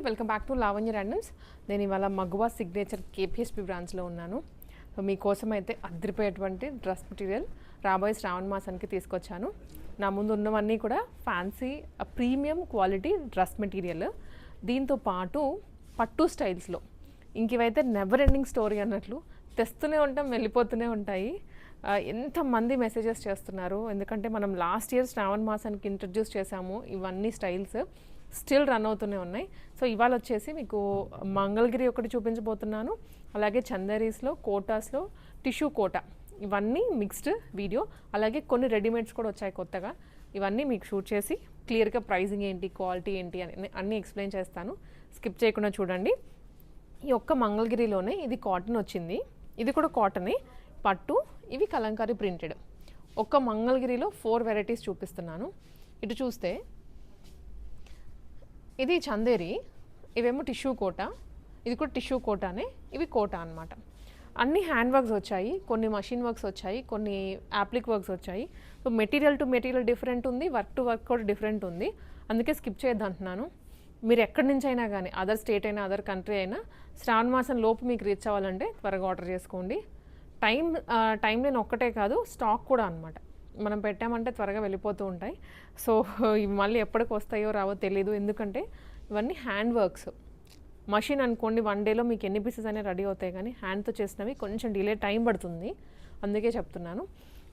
Welcome back to Lavanya randoms. నేను ఇవాళ మగువా సిగ్నేచర్ కేపీహెచ్పి బ్రాంచ్లో ఉన్నాను. సో మీకోసం అయితే అదిరిపోయేటువంటి డ్రెస్ మెటీరియల్ రాబోయే శ్రావణ మాసానికి తీసుకొచ్చాను. నా ముందు ఉన్నవన్నీ కూడా fancy premium quality dress material. దీంతో పాటు పట్టు స్టైల్స్లో ఇంకివైతే నెవర్ ఎండింగ్ స్టోరీ అన్నట్లు తెస్తూనే ఉంటాం, వెళ్ళిపోతూనే ఉంటాయి. ఎంతమంది మెసేజెస్ చేస్తున్నారు, ఎందుకంటే మనం లాస్ట్ ఇయర్ శ్రావణ మాసానికి ఇంట్రడ్యూస్ చేసాము. ఇవన్నీ స్టైల్స్ స్టిల్ రన్ అవుతూనే ఉన్నాయి. సో ఇవాళ వచ్చేసి మీకు మంగళగిరి ఒకటి చూపించబోతున్నాను, అలాగే చందేరీస్లో, కోటాస్లో టిష్యూ కోటా, ఇవన్నీ మిక్స్డ్ వీడియో. అలాగే కొన్ని రెడీమేడ్స్ కూడా వచ్చాయి కొత్తగా. ఇవన్నీ మీకు షూట్ చేసి క్లియర్గా ప్రైజింగ్ ఏంటి, క్వాలిటీ ఏంటి అని అన్నీ ఎక్స్ప్లెయిన్ చేస్తాను. స్కిప్ చేయకుండా చూడండి. ఈ ఒక్క మంగళగిరిలోనే ఇది కాటన్ వచ్చింది, ఇది కూడా కాటనే, పట్టు, ఇవి కలంకారీ ప్రింటెడ్. ఒక్క మంగళగిరిలో 4 వెరైటీస్ చూపిస్తున్నాను. ఇటు చూస్తే ఇది చందేరి, ఇవేమో టిష్యూ కోటా, ఇది కూడా టిష్యూ కోటానే, ఇవి కోటా అనమాట. అన్ని హ్యాండ్ వర్క్స్ వచ్చాయి, కొన్ని మషిన్ వర్క్స్ వచ్చాయి, కొన్ని యాప్లిక్ వర్క్స్ వచ్చాయి. So material to material different ఉంది, వర్క్ టు వర్క్ కూడా డిఫరెంట్ ఉంది. అందుకే స్కిప్ చేయొద్దు అంటున్నాను. మీరు ఎక్కడి నుంచి అయినా కానీ, అదర్ స్టేట్ అయినా అదర్ కంట్రీ అయినా, శ్రావణ మాసం లోపు మీకు రీచ్ అవ్వాలంటే త్వరగా ఆర్డర్ చేసుకోండి. టైం నేను ఒక్కటే కాదు, స్టాక్ కూడా అనమాట. మనం పెట్టామంటే త్వరగా వెళ్ళిపోతూ ఉంటాయి. సో ఇవి మళ్ళీ ఎప్పటికి వస్తాయో రావో తెలీదు, ఎందుకంటే ఇవన్నీ హ్యాండ్ వర్క్స్. మషిన్ అనుకోండి 1 డేలో మీకు ఎన్ని పీసెస్ అనేవి రెడీ అవుతాయి, కానీ హ్యాండ్తో చేసినవి కొంచెం డిలే టైం పడుతుంది, అందుకే చెప్తున్నాను.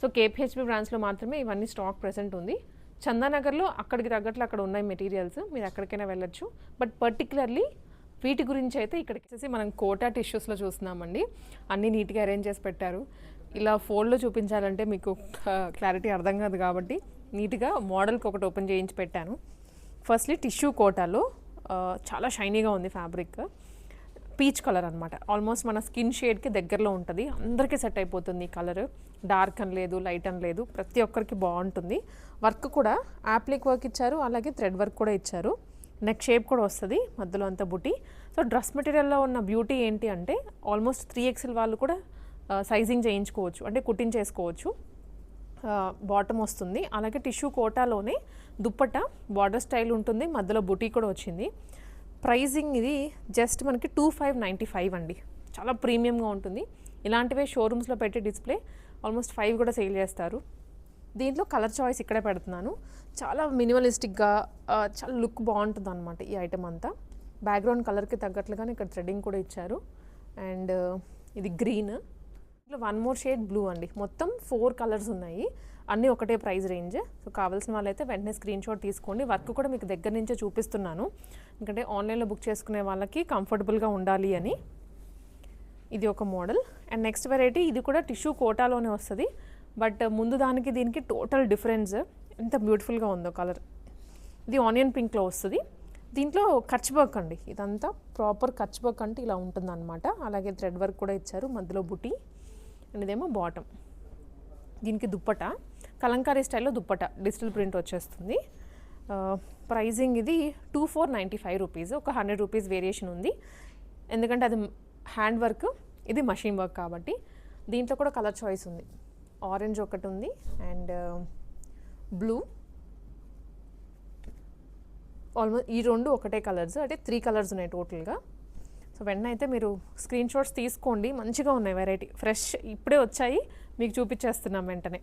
సో కేపీహెచ్పి బ్రాంచ్లో మాత్రమే ఇవన్నీ స్టాక్ ప్రెసెంట్ ఉంది. చందానగర్లో అక్కడికి తగ్గట్లు అక్కడ ఉన్నాయి మెటీరియల్స్, మీరు ఎక్కడికైనా వెళ్ళొచ్చు. బట్ పర్టికులర్లీ వీటి గురించి అయితే ఇక్కడికి వచ్చేసి మనం కోటా టిష్యూస్లో చూస్తున్నామండి. అన్నీ నీట్గా అరేంజ్ చేసి పెట్టారు. ఇలా ఫోల్డ్లో చూపించాలంటే మీకు క్లారిటీ అర్థం కాదు, కాబట్టి నీట్గా మోడల్కి ఒకటి ఓపెన్ చేయించి పెట్టాను. ఫస్ట్లీ టిష్యూ కోటాలో చాలా షైనీగా ఉంది ఫ్యాబ్రిక్, పీచ్ కలర్ అనమాట. ఆల్మోస్ట్ మన స్కిన్ షేడ్కి దగ్గరలో ఉంటుంది, అందరికీ సెట్ అయిపోతుంది ఈ కలర్. డార్క్ అని లేదు, లైట్ అని లేదు, ప్రతి ఒక్కరికి బాగుంటుంది. వర్క్ కూడా యాప్లిక్ వర్క్ ఇచ్చారు, అలాగే థ్రెడ్ వర్క్ కూడా ఇచ్చారు. నెక్ షేప్ కూడా వస్తుంది, మధ్యలో అంతా బుటీ. సో డ్రెస్ మెటీరియల్లో ఉన్న బ్యూటీ ఏంటి అంటే ఆల్మోస్ట్ 3XL వాళ్ళు కూడా సైజింగ్ చేయించుకోవచ్చు, అంటే కుట్టించేసుకోవచ్చు. బాటమ్ వస్తుంది, అలాగే టిష్యూ కోటాలోనే దుప్పట బార్డర్ స్టైల్ ఉంటుంది, మధ్యలో బుటీ కూడా వచ్చింది. ప్రైజింగ్ ఇది జస్ట్ మనకి 2595 అండి, చాలా ప్రీమియంగా ఉంటుంది. ఇలాంటివే షోరూమ్స్లో పెట్టి డిస్ప్లే ఆల్మోస్ట్ 5 కూడా సేల్ చేస్తారు. దీంట్లో కలర్ చాయిస్ ఇక్కడే పెడుతున్నాను. చాలా మినిమలిస్టిక్గా చాలా లుక్ బాగుంటుంది అనమాట ఈ ఐటమ్ అంతా. బ్యాక్గ్రౌండ్ కలర్కి తగ్గట్లుగానే ఇక్కడ థ్రెడ్డింగ్ కూడా ఇచ్చారు. అండ్ ఇది గ్రీన్, ఇట్లా 1 మోర్ షేడ్ బ్లూ అండి. మొత్తం 4 కలర్స్ ఉన్నాయి, అన్నీ ఒకటే ప్రైస్ రేంజ్. సో కావాల్సిన వాళ్ళైతే వెంటనే స్క్రీన్ షాట్ తీసుకోండి. వర్క్ కూడా మీకు దగ్గర నుంచే చూపిస్తున్నాను, ఎందుకంటే ఆన్లైన్లో బుక్ చేసుకునే వాళ్ళకి కంఫర్టబుల్గా ఉండాలి అని. ఇది ఒక మోడల్. అండ్ నెక్స్ట్ వెరైటీ, ఇది కూడా టిష్యూ కోటాలోనే వస్తుంది, బట్ ముందు దానికి దీనికి టోటల్ డిఫరెన్స్. ఎంత బ్యూటిఫుల్గా ఉందో కలర్. ఇది ఆనియన్ పింక్లో వస్తుంది. దీంట్లో కచ్ వర్క్ అండి, ఇదంతా ప్రాపర్ కచ్ వర్క్ అంటే ఇలా ఉంటుంది అనమాట. అలాగే థ్రెడ్ వర్క్ కూడా ఇచ్చారు, మధ్యలో బుటీ. అండ్ ఇదేమో బాటమ్. దీనికి దుప్పట కలంకారీ స్టైల్లో దుప్పట డిజిటల్ ప్రింట్ వచ్చేస్తుంది. ప్రైజింగ్ ఇది 2495 రూపీస్. ఒక 100 రూపీస్ వేరియేషన్ ఉంది, ఎందుకంటే అది హ్యాండ్ వర్క్, ఇది మషిన్ వర్క్ కాబట్టి. దీంట్లో కూడా కలర్ చాయిస్ ఉంది, ఆరెంజ్ ఒకటి ఉంది, అండ్ బ్లూ. ఆల్మోస్ట్ ఈ 2 ఒకటే కలర్స్, అంటే 3 కలర్స్ ఉన్నాయి టోటల్గా. సో వెంటనే అయితే మీరు స్క్రీన్ షాట్స్ తీసుకోండి, మంచిగా ఉన్నాయి వెరైటీ, ఫ్రెష్ ఇప్పుడే వచ్చాయి, మీకు చూపించేస్తున్నాం వెంటనే.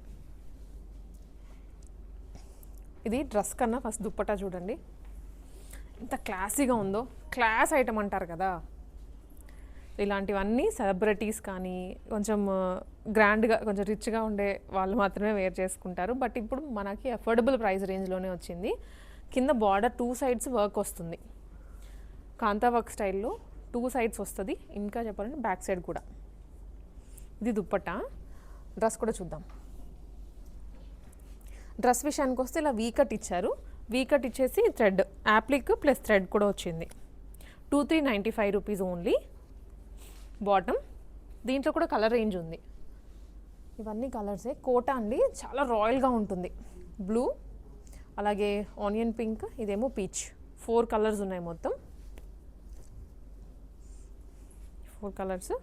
ఇది డ్రెస్ కన్నా ఫస్ట్ దుప్పటా చూడండి ఎంత క్లాసీగా ఉందో. క్లాస్ ఐటమ్ అంటారు కదా, ఇలాంటివన్నీ సెలబ్రిటీస్ కానీ కొంచెం గ్రాండ్గా, కొంచెం రిచ్గా ఉండే వాళ్ళు మాత్రమే వేర్ చేసుకుంటారు. బట్ ఇప్పుడు మనకి అఫోర్డబుల్ ప్రైస్ రేంజ్లోనే వచ్చింది. కింద బార్డర్ 2 సైడ్స్ వర్క్ వస్తుంది, కాంతా వర్క్ స్టైల్లో 2 సైడ్స్ వస్తుంది. ఇంకా చెప్పాలంటే బ్యాక్ సైడ్ కూడా. ఇది దుప్పట్టా. డ్రెస్ కూడా చూద్దాం. డ్రెస్ విషయానికి వస్తే ఇలా వీకట్ ఇచ్చారు, వీకట్ ఇచ్చేసి థ్రెడ్ యాప్లిక్ ప్లస్ థ్రెడ్ కూడా వచ్చింది. 2395 రూపీస్ ఓన్లీ. బాటమ్, దీంట్లో కూడా కలర్ రేంజ్ ఉంది, ఇవన్నీ కలర్సే. కోటా అండి, చాలా రాయల్గా ఉంటుంది. బ్లూ, అలాగే ఆనియన్ పింక్, ఇదేమో పీచ్. 4 కలర్స్ ఉన్నాయి మొత్తం, 4 కలర్స్.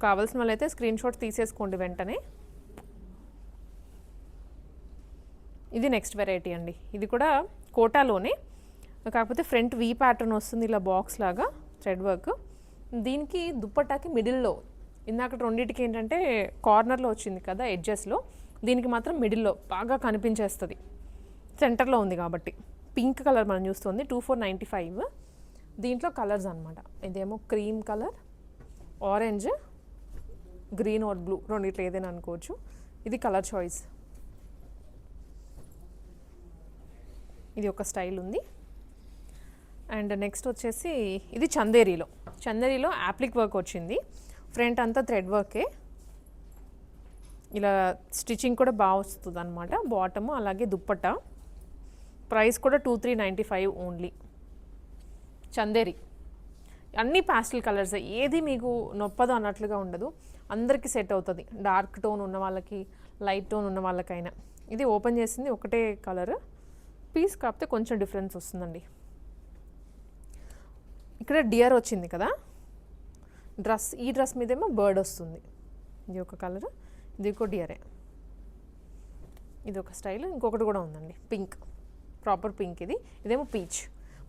కావాల్సిన వాళ్ళైతే స్క్రీన్ షాట్ తీసేసుకోండి వెంటనే. ఇది నెక్స్ట్ వెరైటీ అండి, ఇది కూడా కోటాలోనే కాకపోతే ఫ్రంట్ వీ ప్యాటర్న్ వస్తుంది ఇలా బాక్స్ లాగా థ్రెడ్ వర్క్. దీనికి దుప్పట్టాకి మిడిల్లో, ఇందాక రెండింటికి ఏంటంటే కార్నర్లో వచ్చింది కదా ఎడ్జెస్లో, దీనికి మాత్రం మిడిల్లో బాగా కనిపించేస్తుంది, సెంటర్లో ఉంది కాబట్టి. పింక్ కలర్ మనం చూస్తుంది 2495. దీంట్లో కలర్స్ అనమాట, ఇదేమో cream colour, orange, green or blue రెండిట్లో ఏదైనా అనుకోవచ్చు. ఇది కలర్ చాయిస్. ఇది ఒక స్టైల్ ఉంది. అండ్ నెక్స్ట్ వచ్చేసి ఇది చందేరీలో యాప్లిక్ వర్క్ వచ్చింది. ఫ్రంట్ అంతా థ్రెడ్ వర్కే, ఇలా స్టిచ్చింగ్ కూడా బాగా వస్తుంది అనమాట. బాటము అలాగే దుప్పట్టా. ప్రైస్ కూడా 2395 ఓన్లీ. చందేరి అన్ని పాస్టల్ కలర్స్, ఏది మీకు నొప్పదు అన్నట్లుగా ఉండదు, అందరికీ సెట్ అవుతుంది. డార్క్ టోన్ ఉన్న వాళ్ళకి, లైట్ టోన్ ఉన్న వాళ్ళకైనా. ఇది ఓపెన్ చేసింది ఒకటే కలర్ పీస్, కాకపోతే కొంచెం డిఫరెన్స్ వస్తుందండి. ఇక్కడ డియర్ వచ్చింది కదా డ్రెస్, ఈ డ్రెస్ మీదేమో బర్డ్ వస్తుంది. ఇది ఒక కలర్, ఇది ఒక డియరే. ఇది ఒక స్టైల్. ఇంకొకటి కూడా ఉందండి పింక్, ప్రాపర్ పింక్. ఇదేమో పీచ్.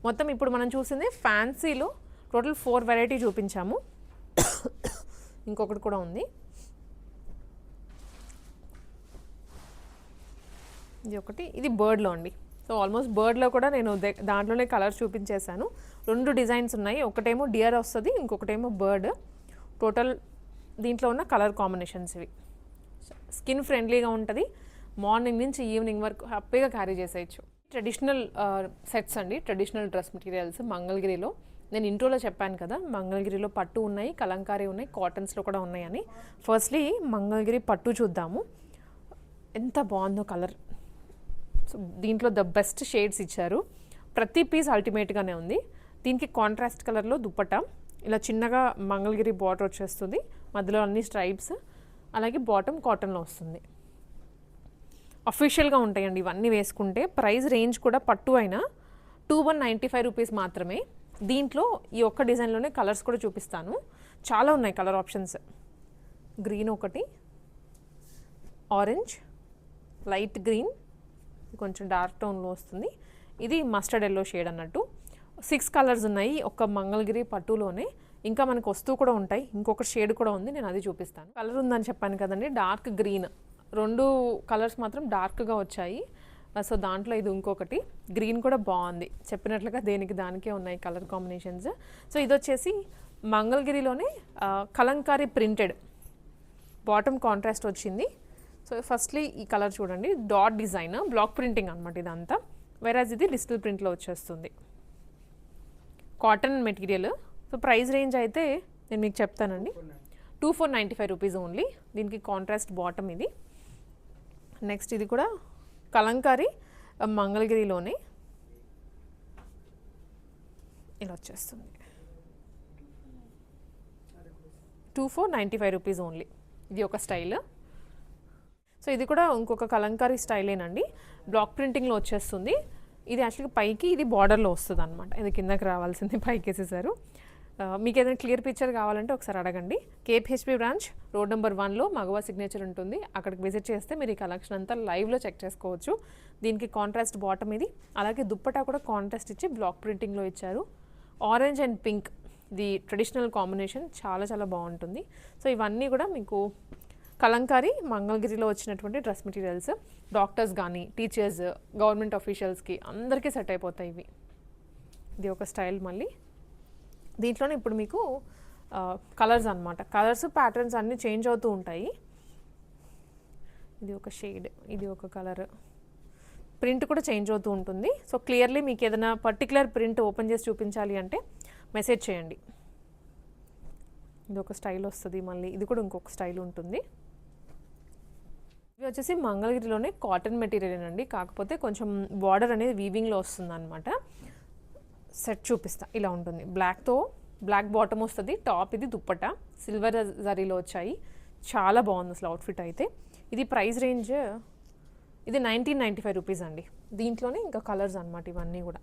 మొత్తం ఇప్పుడు మనం చూసింది ఫ్యాన్సీలో టోటల్ 4 వెరైటీ చూపించాము. ఇంకొకటి కూడా ఉంది. ఇది ఒకటి, ఇది బర్డ్లో అండి. సో ఆల్మోస్ట్ బర్డ్లో కూడా నేను దాంట్లోనే కలర్స్ చూపించేశాను. 2 డిజైన్స్ ఉన్నాయి, ఒకటేమో డియర్ వస్తుంది, ఇంకొకటేమో బర్డ్. టోటల్ దీంట్లో ఉన్న కలర్ కాంబినేషన్స్ ఇవి. స్కిన్ ఫ్రెండ్లీగా ఉంటుంది, మార్నింగ్ నుంచి ఈవినింగ్ వరకు హ్యాపీగా క్యారీ చేసేయచ్చు. ట్రెడిషనల్ సెట్స్ అండి, ట్రెడిషనల్ డ్రెస్ మెటీరియల్స్ మంగళగిరిలో. నేను ఇంట్రోలో చెప్పాను కదా, మంగళగిరిలో పట్టు ఉన్నాయి, కలంకారీ ఉన్నాయి, కాటన్స్లో కూడా ఉన్నాయని. ఫస్ట్లీ మంగళగిరి పట్టు చూద్దాము. ఎంత బాగుందో కలర్. సో దీంట్లో ద బెస్ట్ షేడ్స్ ఇచ్చారు. ప్రతి పీస్ అల్టిమేట్గానే ఉంది. దీనికి కాంట్రాస్ట్ కలర్లో దుప్పట్టా, ఇలా చిన్నగా మంగళగిరి బార్డర్ వచ్చేస్తుంది, మధ్యలో అన్ని స్ట్రైప్స్, అలాగే బాటమ్ కాటన్లో వస్తుంది. అఫీషియల్గా ఉంటాయండి ఇవన్నీ వేసుకుంటే. ప్రైస్ రేంజ్ కూడా పట్టు అయినా 2195 రూపీస్ మాత్రమే. దీంట్లో ఈ ఒక్క డిజైన్లోనే కలర్స్ కూడా చూపిస్తాను, చాలా ఉన్నాయి కలర్ ఆప్షన్స్. గ్రీన్ ఒకటి, ఆరెంజ్, లైట్ గ్రీన్, కొంచెం డార్క్ టోన్లో వస్తుంది. ఇది మస్టర్డ్ ఎల్లో షేడ్ అన్నట్టు. 6 కలర్స్ ఉన్నాయి ఒక్క మంగళగిరి పట్టులోనే. ఇంకా మనకు వస్తూ కూడా ఉంటాయి. ఇంకొక షేడ్ కూడా ఉంది, నేను అది చూపిస్తాను. కలర్ ఉందని చెప్పాను కదండి, డార్క్ గ్రీన్. 2 కలర్స్ మాత్రం డార్క్గా వచ్చాయి. సో దాంట్లో ఇది ఇంకొకటి. గ్రీన్ కూడా బాగుంది, చెప్పినట్లుగా దేనికి దానికే ఉన్నాయి కలర్ కాంబినేషన్స్. సో ఇది వచ్చేసి మంగళగిరిలోనే కలంకారీ ప్రింటెడ్, బాటమ్ కాంట్రాస్ట్ వచ్చింది. సో ఫస్ట్లీ ఈ కలర్ చూడండి, డాట్ డిజైన్, బ్లాక్ ప్రింటింగ్ అనమాట ఇదంతా. వెరాజ్ ఇది డిజిటల్ ప్రింట్లో వచ్చేస్తుంది, cotton material. So price range అయితే నేను మీకు చెప్తానండి, 2495 రూపీస్ ఓన్లీ. దీనికి కాంట్రాస్ట్ బాటమ్ ఇది. నెక్స్ట్ ఇది కూడా కలంకారీ మంగళగిరిలోనే ఇలా వచ్చేస్తుంది, 2495 రూపీస్ ఓన్లీ. ఇది ఒక స్టైల్. సో ఇది కూడా ఇంకొక కలంకారీ స్టైలేనండి, బ్లాక్ ప్రింటింగ్లో వచ్చేస్తుంది. ఇది యాక్చువల్గా పైకి, ఇది బార్డర్లో వస్తుంది అనమాట. ఇది కిందకి రావాల్సింది, పైకి వేసేసారు. మీకు ఏదైనా క్లియర్ పిక్చర్ కావాలంటే ఒకసారి అడగండి. కేపీహెచ్పీ బ్రాంచ్ రోడ్ నెంబర్ 1లో మగవా సిగ్నేచర్ ఉంటుంది. అక్కడికి విజిట్ చేస్తే మీరు ఈ కలెక్షన్ అంతా లైవ్లో చెక్ చేసుకోవచ్చు. దీనికి కాంట్రాస్ట్ బాటమ్ ఇది, అలాగే దుప్పటా కూడా కాంట్రాస్ట్ ఇచ్చి బ్లాక్ ప్రింటింగ్లో ఇచ్చారు. ఆరెంజ్ అండ్ పింక్, ఇది ట్రెడిషనల్ కాంబినేషన్, చాలా చాలా బాగుంటుంది. సో ఇవన్నీ కూడా మీకు కలంకారీ మంగళగిరిలో వచ్చినటువంటి డ్రెస్ మెటీరియల్స్. డాక్టర్స్ కానీ, టీచర్స్, గవర్నమెంట్ ఆఫీషియల్స్కి అందరికీ సెట్ అయిపోతాయి ఇవి. ఇది ఒక స్టైల్. మళ్ళీ దీంట్లోనే ఇప్పుడు మీకు కలర్స్ అనమాట, కలర్స్ ప్యాటర్న్స్ అన్నీ చేంజ్ అవుతూ ఉంటాయి. ఇది ఒక షేడ్, ఇది ఒక కలర్. ప్రింట్ కూడా చేంజ్ అవుతూ ఉంటుంది. సో క్లియర్లీ మీకు ఏదైనా పర్టికులర్ ప్రింట్ ఓపెన్ చేసి చూపించాలి అంటే మెసేజ్ చేయండి. ఇది ఒక స్టైల్ వస్తుంది. మళ్ళీ ఇది కూడా ఇంకొక స్టైల్ ఉంటుంది. ఇవి వచ్చేసి మంగళగిరిలోనే కాటన్ మెటీరియల్ అండి, కాకపోతే కొంచెం బార్డర్ అనేది వీవింగ్లో వస్తుంది అనమాట. సెట్ చూపిస్తా, ఇలా ఉంటుంది. బ్లాక్ బాటమ్ వస్తుంది, టాప్ ఇది దుప్పట, సిల్వర్ జరీలో వచ్చాయి. చాలా బాగుంది అసలు అవుట్ఫిట్ అయితే. ఇది ప్రైస్ రేంజ్, ఇది 1995 రూపీస్ అండి. దీంట్లోనే ఇంకా కలర్స్ అనమాట ఇవన్నీ కూడా.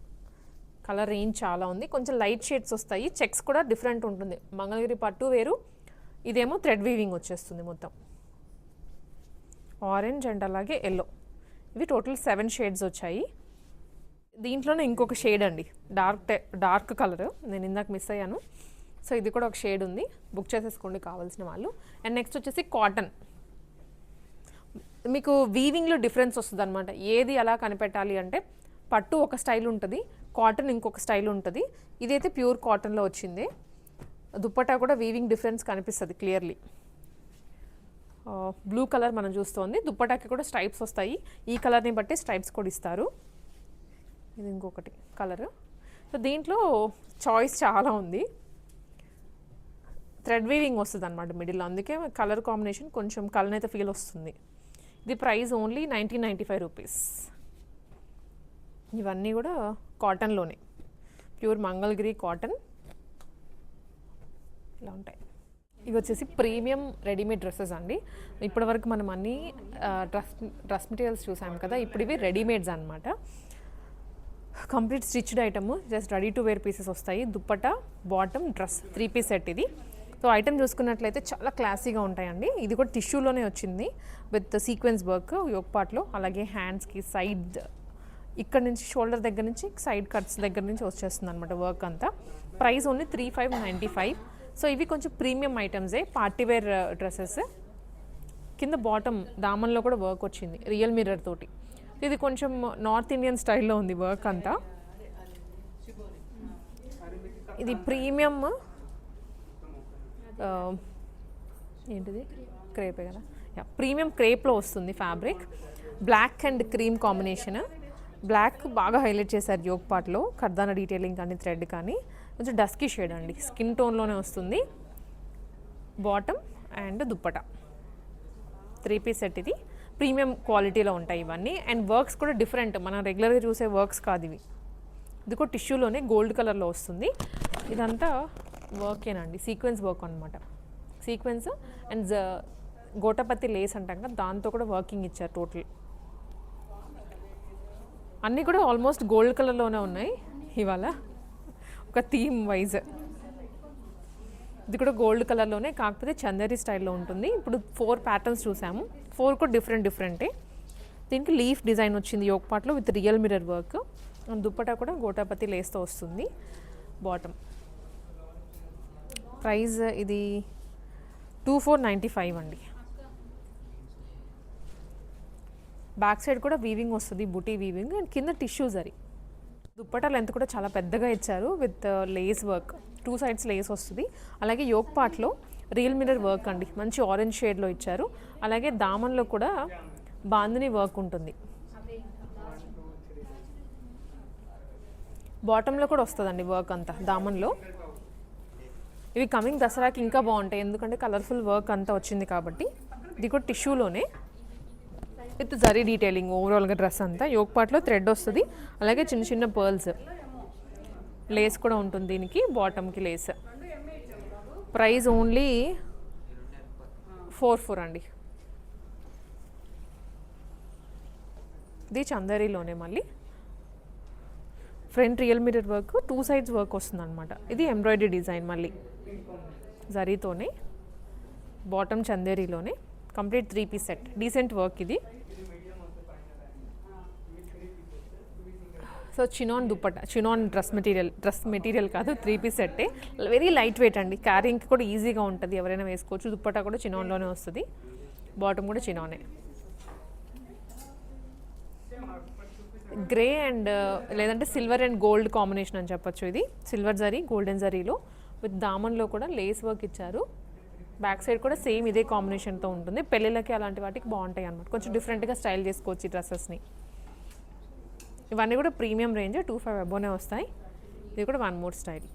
కలర్ రేంజ్ చాలా ఉంది, కొంచెం లైట్ షేడ్స్ వస్తాయి. చెక్స్ కూడా డిఫరెంట్ ఉంటుంది. మంగళగిరి పట్టు వేరు, ఇదేమో థ్రెడ్ వీవింగ్ వచ్చేస్తుంది మొత్తం. ఆరెంజ్ అండ్ అలాగే ఎల్లో, ఇవి టోటల్ 7 షేడ్స్ వచ్చాయి. దీంట్లోనే ఇంకొక షేడ్ అండి, డార్క్ కలర్, నేను ఇందాక మిస్ అయ్యాను. సో ఇది కూడా ఒక షేడ్ ఉంది, బుక్ చేసేసుకోండి కావాల్సిన వాళ్ళు. అండ్ నెక్స్ట్ వచ్చేసి కాటన్. మీకు వీవింగ్లో డిఫరెన్స్ వస్తుంది అనమాట. ఏది ఎలా కనిపెట్టాలి అంటే పట్టు ఒక స్టైల్ ఉంటుంది, కాటన్ ఇంకొక స్టైల్ ఉంటుంది. ఇదైతే ప్యూర్ కాటన్లో వచ్చింది. దుప్పటా కూడా వీవింగ్ డిఫరెన్స్ కనిపిస్తుంది క్లియర్లీ. బ్లూ కలర్ మనం చూస్తోంది. దుప్పటాకి కూడా స్ట్రైప్స్ వస్తాయి, ఈ కలర్ని బట్టి స్ట్రైప్స్ కూడా ఇస్తారు. ఇది ఇంకొకటి కలర్. సో దీంట్లో చాయిస్ చాలా ఉంది. థ్రెడ్ వీవింగ్ వస్తుంది అనమాట మిడిల్లో, అందుకే కలర్ కాంబినేషన్ కొంచెం కలర్ అయితే ఫీల్ వస్తుంది. ఇది ప్రైస్ ఓన్లీ 1995 రూపీస్. ఇవన్నీ కూడా కాటన్లోనే, ప్యూర్ మంగళగిరి కాటన్ ఇలా ఉంటాయి. ఇవి వచ్చేసి ప్రీమియం రెడీమేడ్ డ్రెస్సెస్ అండి. ఇప్పటివరకు మనం అన్ని డ్రెస్ మెటీరియల్స్ చూసాం కదా, ఇప్పుడు ఇవి రెడీమేడ్స్ అనమాట. Complete stitched item, just ready to wear pieces వస్తాయి. Dupatta, bottom, dress 3 piece set ఇది. సో ఐటమ్ చూసుకున్నట్లయితే చాలా క్లాసీగా ఉంటాయండి. ఇది కూడా టిష్యూలోనే వచ్చింది విత్ సీక్వెన్స్ వర్క్ యోక్ పార్ట్లో, అలాగే హ్యాండ్స్కి సైడ్ ఇక్కడ నుంచి షోల్డర్ దగ్గర నుంచి సైడ్ కట్స్ దగ్గర నుంచి వచ్చేస్తుంది అనమాట వర్క్ అంతా. Price only 3595. సో ఇవి కొంచెం ప్రీమియం ఐటమ్సే, పార్టీవేర్ డ్రెస్సెస్. కింద బాటమ్ దామన్లో కూడా వర్క్ వచ్చింది రియల్ మిర్రర్ తోటి. ఇది కొంచెం నార్త్ ఇండియన్ స్టైల్లో ఉంది వర్క్ అంతా. ఇది ప్రీమియం ఏంటిది క్రేపే కదా, ప్రీమియం క్రేప్లో వస్తుంది fabric. Black and cream combination. Black బాగా హైలైట్ చేశారు యోక్ పార్ట్లో, కర్దానా డీటెయిలింగ్ కానీ థ్రెడ్ కానీ. కొంచెం డస్కీ షేడ్ అండి, స్కిన్ టోన్లోనే వస్తుంది. Bottom and dupatta 3 piece set. ఇది ప్రీమియం క్వాలిటీలో ఉంటాయి ఇవన్నీ. అండ్ వర్క్స్ కూడా డిఫరెంట్, మనం రెగ్యులర్గా చూసే వర్క్స్ కాదు ఇవి. ఇది కూడా టిష్యూలోనే గోల్డ్ కలర్లో వస్తుంది. ఇదంతా వర్కేనండి, సీక్వెన్స్ వర్క్ అనమాట. సీక్వెన్స్ అండ్ గోటపత్తి లేస్ అంటాం కదా, దాంతో కూడా వర్కింగ్ ఇచ్చారు టోటల్. అన్నీ కూడా ఆల్మోస్ట్ గోల్డ్ కలర్లోనే ఉన్నాయి ఇవాళ, ఒక థీమ్ వైజ్. ఇది కూడా గోల్డ్ కలర్లోనే, కాకపోతే చందేరి స్టైల్లో ఉంటుంది. ఇప్పుడు 4 ప్యాటర్న్స్ చూసాము, 4 కూడా డిఫరెంటే. దీనికి లీఫ్ డిజైన్ వచ్చింది యోక్ పార్ట్లో with real mirror work. Dupatta కూడా గోటాపతి లేస్తో వస్తుంది. బాటమ్ ప్రైస్ ఇది 2495 అండి. బ్యాక్ సైడ్ కూడా వీవింగ్ వస్తుంది, బుటీ వీవింగ్. అండ్ కింద టిష్యూ జరీ. దుప్పటా లెంత్ కూడా చాలా పెద్దగా ఇచ్చారు with lace work, 2 sides Lay's వస్తుంది. అలాగే యోక్ పార్ట్లో రియల్ మిర్రర్ వర్క్ అండి, మంచి ఆరెంజ్ షేడ్లో ఇచ్చారు. అలాగే దామన్లో కూడా బాందిని వర్క్ ఉంటుంది. బాటంలో కూడా వస్తుందండి వర్క్ అంతా దామన్లో. ఇవి కమింగ్ దసరాకి ఇంకా బాగుంటాయి, ఎందుకంటే కలర్ఫుల్ వర్క్ అంతా వచ్చింది కాబట్టి. ఇది కూడా టిష్యూలోనే విత్ జరీ డీటెయిలింగ్ ఓవరాల్గా డ్రెస్ అంతా. యోక్ పార్ట్లో థ్రెడ్ వస్తుంది, అలాగే చిన్న చిన్న పర్ల్స్, లేస్ కూడా ఉంటుంది దీనికి, బాటమ్కి లేస్. ప్రైస్ ఓన్లీ 44 అండి. ఇది చందేరిలోనే మళ్ళీ front real mirror work, 2 sides work వస్తుంది అనమాట. ఇది ఎంబ్రాయిడరీ డిజైన్ మళ్ళీ జరీతోనే, బాటమ్ చందేరిలోనే, complete 3 piece set. Decent work ఇది. So chinon dupatta, chinon dress material కాదు, 3 పీస్ సెట్టే. వెరీ లైట్ వెయిట్ అండి, క్యారింగ్కి కూడా ఈజీగా ఉంటుంది, ఎవరైనా వేసుకోవచ్చు. దుప్పటా కూడా చినాన్లోనే వస్తుంది, బాటమ్ కూడా చినానే. గ్రే అండ్ లేదంటే సిల్వర్ అండ్ గోల్డ్ కాంబినేషన్ అని చెప్పొచ్చు. ఇది సిల్వర్ జరీ, గోల్డెన్ జరీలో విత్ దామన్లో కూడా లేస్ వర్క్ ఇచ్చారు. బ్యాక్ సైడ్ కూడా సేమ్ ఇదే కాంబినేషన్తో ఉంటుంది. పెళ్ళిళ్ళకి అలాంటి వాటికి బాగుంటాయి అన్నమాట, కొంచెం డిఫరెంట్గా స్టైల్ చేసుకోవచ్చు ఈ డ్రెస్సెస్ని. ఇవన్నీ కూడా ప్రీమియం రేంజ్, 25 అబోనే వస్తాయి. ఇది కూడా 1 మోర్ స్టైల్.